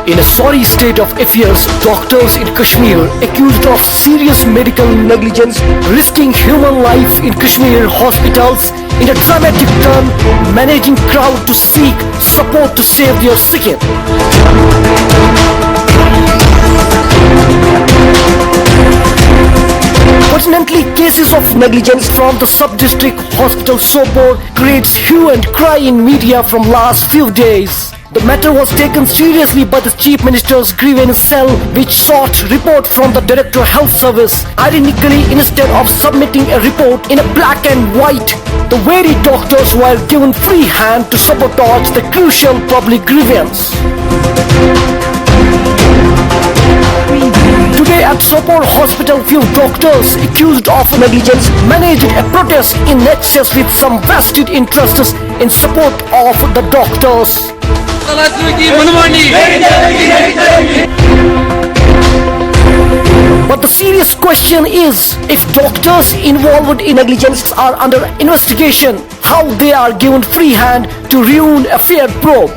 In a sorry state of affairs, doctors in Kashmir accused of serious medical negligence, risking human life in Kashmir hospitals in a dramatic turn, managing crowd to seek support to save their skin. Fortunately, cases of negligence from the sub-district hospital Sabotage creates hue and cry in media from last few days. The matter was taken seriously by the Chief Minister's Grievance cell, which sought report from the Director of Health Service. Ironically, instead of submitting a report in a black and white, the very doctors were given free hand to sabotage the crucial public grievance. Today at Sabotage Hospital, few doctors accused of negligence managed a protest in nexus with some vested interests in support of the doctors. But the serious question is, if doctors involved in negligence are under investigation, how they are given free hand to ruin a fair probe.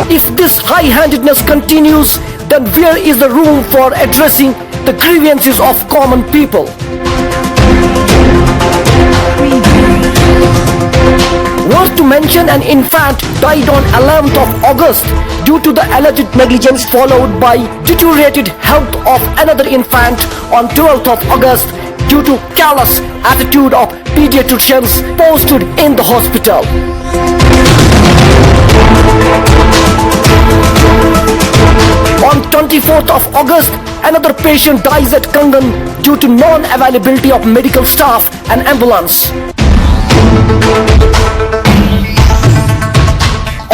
If this high-handedness continues, then where is the room for addressing the grievances of common people? Worth to mention, an infant died on 11th of August due to the alleged negligence, followed by deteriorated health of another infant on 12th of August due to callous attitude of pediatricians posted in the hospital. On 24th of August, another patient dies at Kangan due to non-availability of medical staff and ambulance.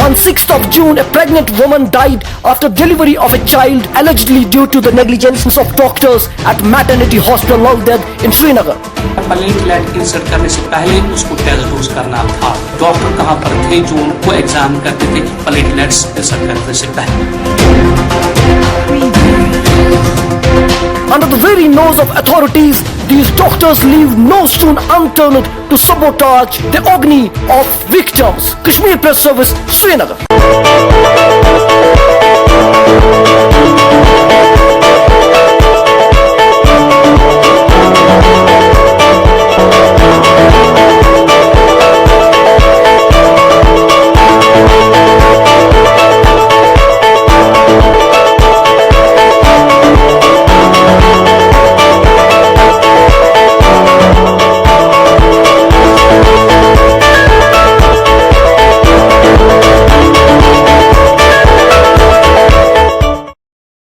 On 6th of June, a pregnant woman died after delivery of a child, allegedly due to the negligence of doctors at maternity hospital Laldead in Srinagar. Platelet insert करने से पहले उसको diagnose करना था। Doctor कहां पर थे जो उनको एग्जाम करते थे प्लेटलेट्स इंसर्ट करने से पहले? Under the very nose of authorities, these doctors leave no stone unturned to sabotage the agony of victims. Kashmir Press Service, Srinagar.